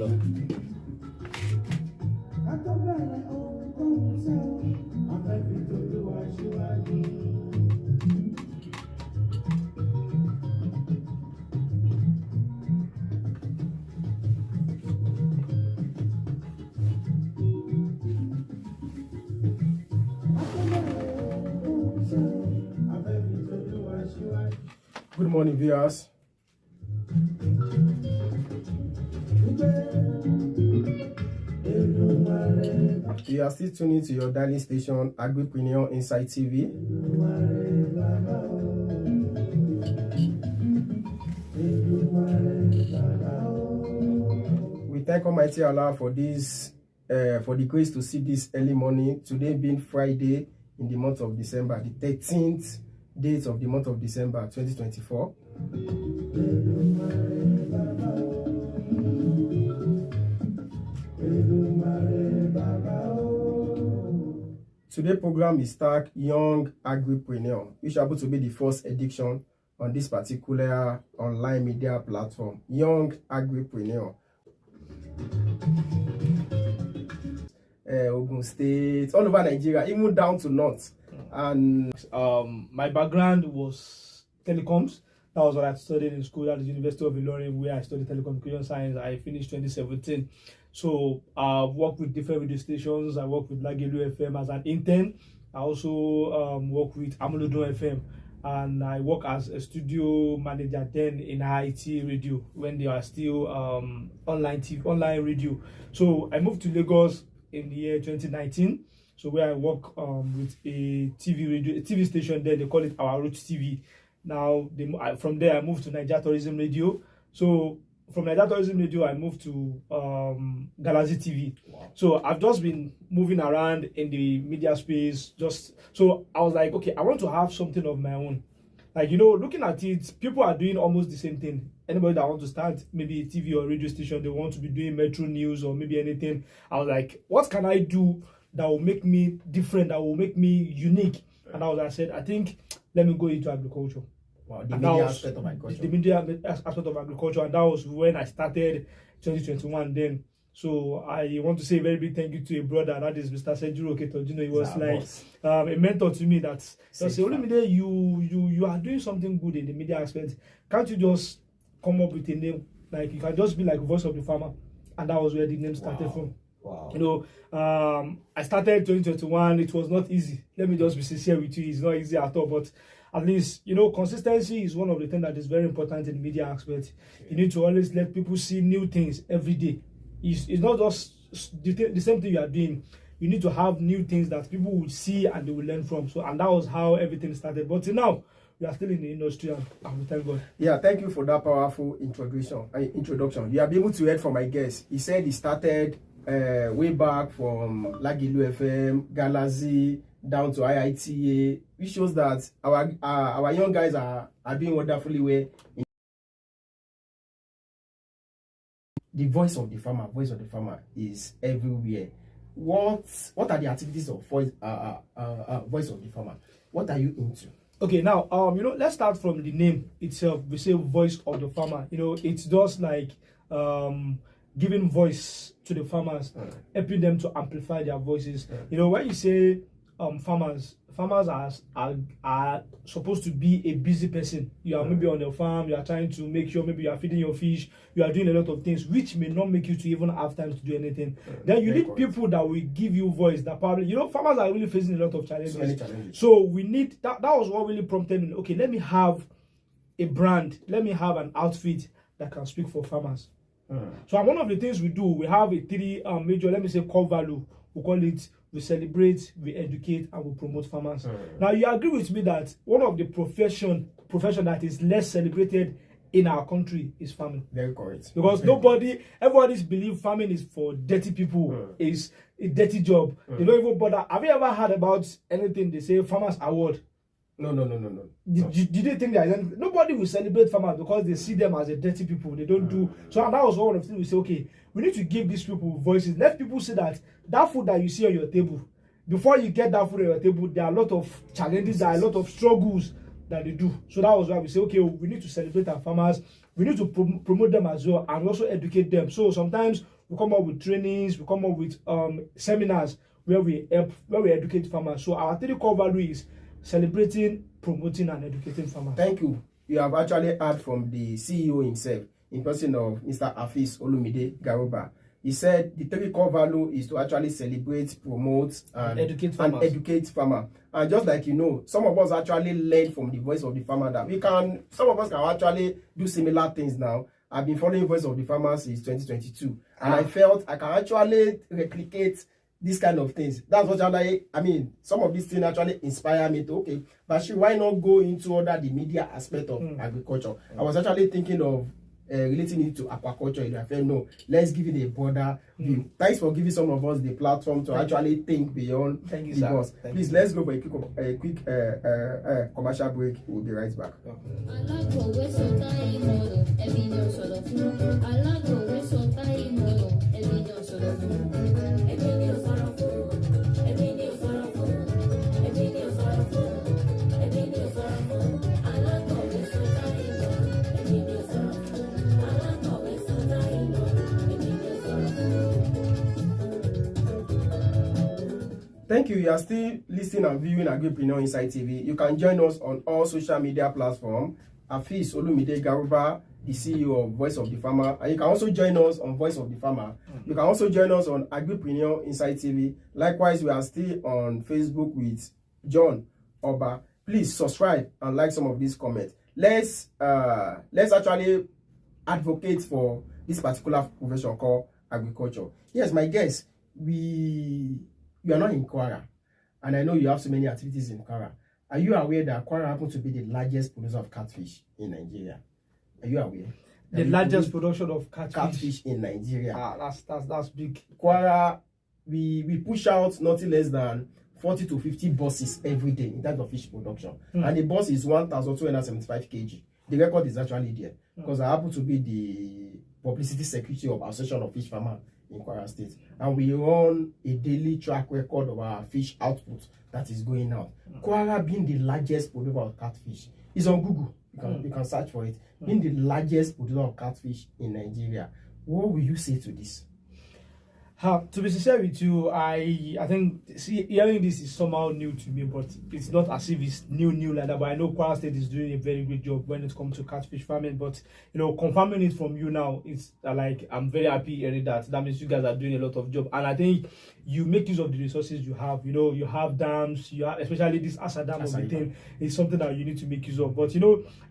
lọ. Good morning, viewers. You are still tuning to your dialing station, Agripreneur Inside TV. We thank Almighty Allah for this, for the grace to see this early morning. Today being Friday in the month of December, the 13th date of the month of December 2024. Today's program is tagged Young Agripreneur, which happens to be the first edition on this particular online media platform, Young Agripreneur. Ogun State, all over Nigeria, even down to North. And my background was telecoms. That was what I studied in school at the University of Ilorin, where I studied telecommunication science. I finished 2017. So I've worked with different radio stations. I worked with Lagelu FM as an intern. I also work with Amulodon FM, and I work as a studio manager then in IT radio when they are still online radio. So I moved to Lagos in the year 2019. So where I work with a TV station there, they call it Our Roots TV. Now from there I moved to Niger Tourism Radio. So from Niger Tourism Radio I moved to Galaxy TV. Wow. So I've just been moving around in the media space. So I was like, okay, I want to have something of my own. Like, you know, looking at it, people are doing almost the same thing. Anybody that wants to start maybe a TV or radio station, they want to be doing Metro News or maybe anything. I was like, what can I do that will make me different, that will make me unique? And I said, I think, let me go into agriculture. Wow, the media aspect of agriculture. The media aspect of agriculture. And that was when I started 2021 then. So I want to say a very big thank you to a brother, that is Mr. Sejuro Ketojino. He was a mentor to me that say, Olumide, you are doing something good in the media aspect. Can't you just come up with a name? Like, you can just be like Voice of the Farmer. And that was where the name started from. Wow. You know, I started 2021. It was not easy. Let me just be sincere with you. It's not easy at all. But at least, you know, consistency is one of the things that is very important in the media aspect. You need to always let people see new things every day. It's not just the same thing you are doing. You need to have new things that people will see and they will learn from. So, and that was how everything started. But till now, we are still in the industry, and we thank God. Yeah, thank you for that powerful introduction. You have been able to hear from my guest. He said he started way back from Lagelu FM, Galaxy, down to IITA, which shows that our young guys are doing wonderfully well. The voice of the farmer is everywhere. What are the activities of voice of the farmer? What are you into? Okay, now you know, let's start from the name itself. We say voice of the farmer. You know, it's just like giving voice to the farmers, helping them to amplify their voices. You know, when you say farmers are supposed to be a busy person. You are maybe on the farm, you are trying to make sure maybe you are feeding your fish, you are doing a lot of things which may not make you to even have time to do anything. Then you need people that will give you voice, that probably, you know, farmers are really facing a lot of challenges. So many challenges. So we need that was what really prompted me. Okay, let me have a brand, let me have an outfit that can speak for farmers. So one of the things we do, we have a three major, let me say, core value. We call it, we celebrate, we educate, and we promote farmers. Now, you agree with me that one of the profession that is less celebrated in our country is farming. Very correct. Because everybody's believe farming is for dirty people, is a dirty job. They don't even bother. Have you ever heard about anything they say farmers award? No. Did you think that nobody will celebrate farmers because they see them as a dirty people? They don't do so. And that was one of the things we say. Okay, we need to give these people voices. Let people see that food that you see on your table, before you get that food on your table, there are a lot of challenges, there are a lot of struggles that they do. So that was why we say, okay, we need to celebrate our farmers. we need to promote them as well and also educate them. So sometimes we come up with trainings, we come up with seminars where we educate farmers. So our 3 core value is celebrating, promoting, and educating farmers. Thank you. You have actually heard from the CEO himself, in person of Mr. Afis Olumide Garuba. He said the 3 core value is to actually celebrate, promote, and educate farmer. And just like some of us actually learn from the voice of the farmer that some of us can actually do similar things now. I've been following Voice of the Farmer since 2022, and I felt I can actually replicate these kind of things. That's what some of these things actually inspire me to, but why not go into the media aspect of agriculture? I was actually thinking of relating it to aquaculture. And I felt, no, let's give it a broader view. Thanks for giving some of us the platform to actually think beyond the box. Please, let's go for a quick commercial break. We'll be right back. Thank you. You are still listening and viewing Agripreneur Inside TV. You can join us on all social media platforms. Afis Olumide Garuba, the CEO of Voice of the Farmer. And you can also join us on Voice of the Farmer. You can also join us on Agripreneur Inside TV. Likewise, we are still on Facebook with John Oba. Please subscribe and like some of these comments. Let's actually advocate for this particular profession called agriculture. Yes, my guess, you are not in Kwara, and I know you have so many activities in Kwara. Are you aware that Kwara happens to be the largest producer of catfish in Nigeria? Are you aware? The largest production of catfish in Nigeria. That's big. Kwara, we push out nothing less than 40 to 50 buses every day in terms of fish production, and the bus is 1,275 kg. The record is actually there because I happen to be the publicity secretary of Association of Fish Farmers in Kwara State, and we run a daily track record of our fish output that is going out. Kwara being the largest producer of catfish is on Google. You can search for it. Being the largest producer of catfish in Nigeria. What will you say to this? To be sincere with you, I think hearing this is somehow new to me, but it's not as if it's new like that. But I know Kwara State is doing a very good job when it comes to catfish farming. But confirming it from you now, it's like I'm very happy hearing that. That means you guys are doing a lot of job, and I think you make use of the resources you have. You have dams, especially this Asa Dam of the thing is something that you need to make use of. But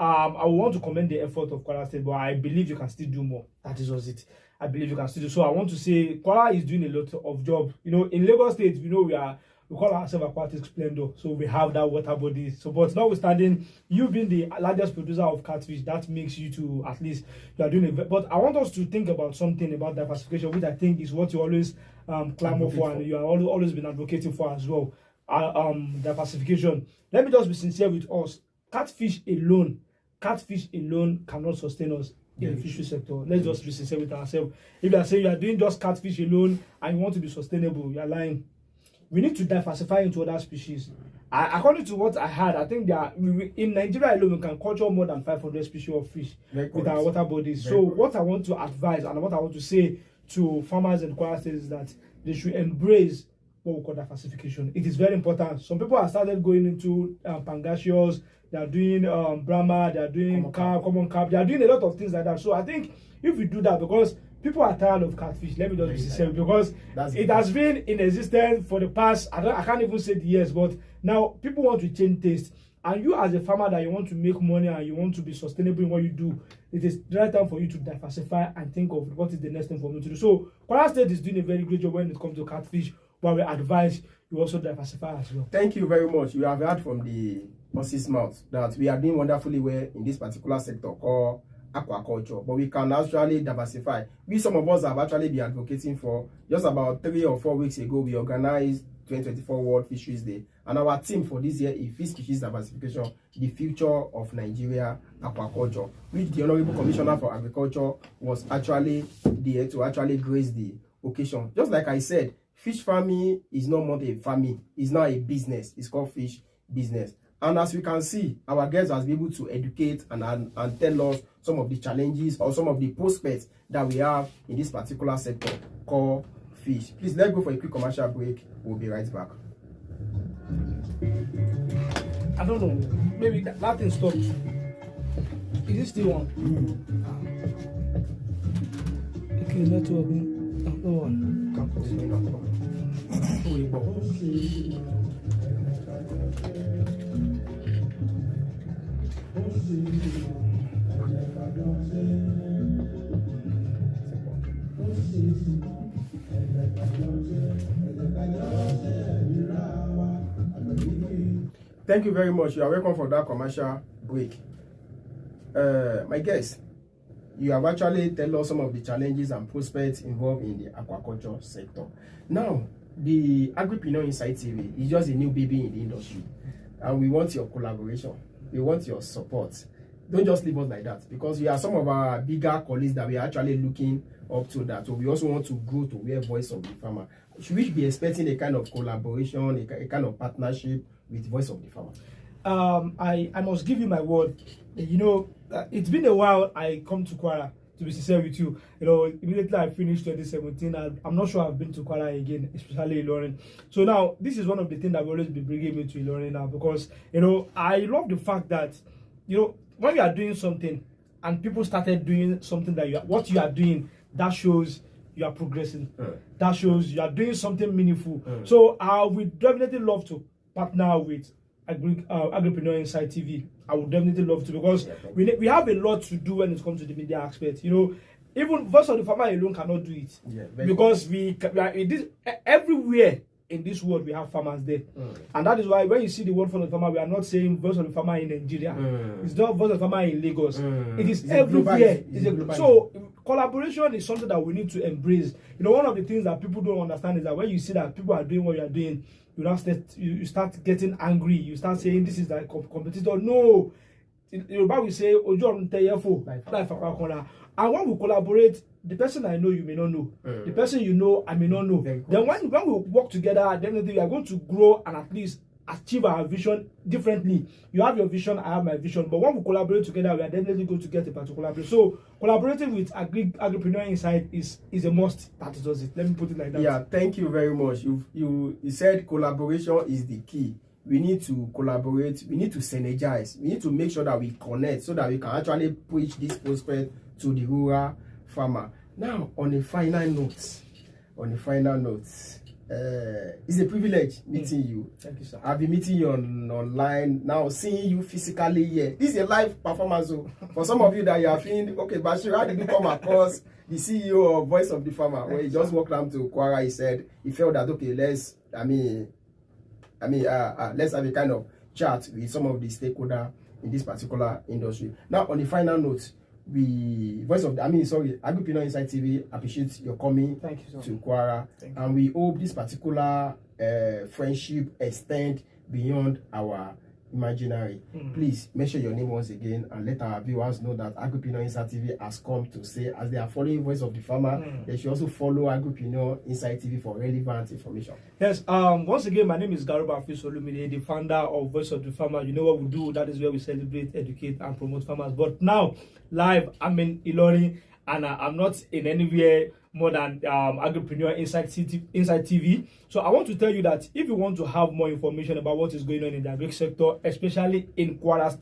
I want to commend the effort of Kwara State, but I believe you can still do more. That is just it. I believe you can still do. So I want to say Kwara is doing a lot of job. In Lagos State, we call ourselves aquatic splendor. So we have that water body. So, but notwithstanding, you being the largest producer of catfish, that makes you to at least you are doing it. But I want us to think about something about diversification, which I think is what you always clamor for, and you have always been advocating for as well. Diversification. Let me just be sincere with us. Catfish alone cannot sustain us in the fishery sector. Let's just be sincere with ourselves. If you are saying you are doing just catfish alone and you want to be sustainable, you are lying. We need to diversify into other species. According to what I heard, I think in Nigeria alone we can culture more than 500 species of fish with our water bodies. So what I want to advise and what I want to say to farmers in Kwara State is that they should embrace what we call diversification. It is very important. Some people have started going into pangasius. They are doing Brahma, they are doing common carp, they are doing a lot of things like that. So I think if we do that, because people are tired of catfish, let me just be sincere, because it has been in existence for the past, I can't even say the years, but now people want to change taste. And you as a farmer that you want to make money and you want to be sustainable in what you do, it is the right time for you to diversify and think of what is the next thing for me to do. So Kwara State is doing a very great job when it comes to catfish, but we advise you also diversify as well. Thank you very much. You have heard from the horse's mouth that we are doing wonderfully well in this particular sector called aquaculture, but we can actually diversify. Some of us have actually been advocating for just about 3 or 4 weeks ago. We organized 2024 World Fisheries Day, and our theme for this year is Fish Species Diversification, the future of Nigeria aquaculture, which the Honorable Commissioner for Agriculture was actually there to actually grace the occasion. Just like I said, fish farming is not more a farming, it's not a business, it's called fish business. And as we can see, our guests has been able to educate and tell us some of the challenges or some of the prospects that we have in this particular sector called fish. Please, let's go for a quick commercial break. We'll be right back. I don't know. Maybe that thing stopped. Is it still on? Okay, network. No one. Can't continue now. Thank you very much. You are welcome for that commercial break. My guest, you have actually tell us some of the challenges and prospects involved in the aquaculture sector. Now, the Agripreneur Inside TV is just a new baby in the industry, and we want your collaboration. We want your support. Don't just leave us like that, because we are some of our bigger colleagues that we are actually looking up to that. So we also want to grow to where Voice of the Farmer. Should we be expecting a kind of collaboration, a kind of partnership with Voice of the Farmer? I must give you my word. You know, it's been a while I come to Kwara, to be sincere with you. You know, immediately I finished 2017, I'm not sure I've been to Kwara again, especially Ilorin. So now, this is one of the things that will always be bringing me to Ilorin now, because, you know, I love the fact that, you know, when you are doing something and people started doing something that what you are doing, that shows you are progressing. That shows you are doing something meaningful. So I would definitely love to partner with Agripreneur Inside TV. I would definitely love to, because we have a lot to do when it comes to the media aspect. You know, even Voice of the Farmer alone cannot do it, because we are in this, everywhere in this world we have farmers there, and that is why when you see the word Voice of the Farmer, we are not saying Voice of the Farmer in Nigeria. It's not Voice of the Farmer in Lagos. It is everywhere. So collaboration is something that we need to embrace. You know, one of the things that people don't understand is that when you see that people are doing what you are doing, you start getting angry. You start saying this is like competitor. No, Yoruba will say Ojo life. And when we collaborate, the person I know you may not know, the person you know I may not know. Then when we work together, definitely we are going to grow and at least achieve our vision differently. You have your vision, I have my vision. But when we collaborate together, we are definitely going to get a particular place. So collaborating with Agripreneur Inside is a must. That does it. Let me put it like that. Yeah, thank you very much. You said collaboration is the key. We need to collaborate. We need to synergize. We need to make sure that we connect so that we can actually preach this prospect to the rural farmer. Now, on a final note, it's a privilege meeting you. Thank you, sir. I've been meeting you online, now seeing you physically here. This is a live performance. For some of you that you are feeling, okay, Bashir, how did you come across the CEO of Voice of the Farmer? When he just walked down to Kwara, he said he felt that, okay, let's have a kind of chat with some of the stakeholders in this particular industry. Now, on the final note, Agripreneur Inside TV appreciates your coming to Kwara, and we hope this particular friendship extend beyond our imaginary. Please mention your name once again and let our viewers know that Agripreneur Inside TV has come to say, as they are following Voice of the Farmer, they should also follow Agripreneur Inside TV for relevant information. Yes, once again, my name is Garuba Fisolumide, the founder of Voice of the Farmer. You know what we do, that is where we celebrate, educate, and promote farmers. But now, live, I'm in Ilorin, and I'm not in anywhere more than Agripreneur Inside TV. So I want to tell you that if you want to have more information about what is going on in the agri sector, especially in Kwara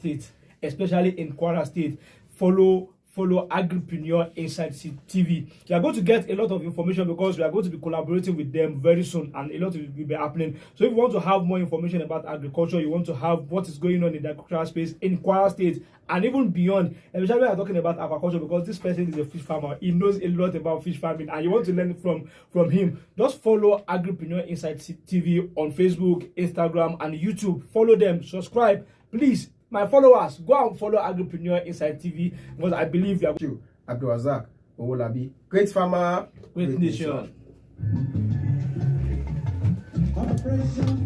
State, follow Agripreneur Inside TV. You are going to get a lot of information, because we are going to be collaborating with them very soon, and a lot will be happening. So if you want to have more information about agriculture, you want to have what is going on in the agricultural space in Kwara State and even beyond, especially when we are talking about aquaculture, because this person is a fish farmer, he knows a lot about fish farming, and you want to learn from him, just follow Agripreneur Inside TV on Facebook, Instagram, and YouTube. Follow them, subscribe, please. My followers, go and follow Agripreneur Inside TV, because I believe you are. Abdul Razak Owolabi, great farmer, great nation. Operation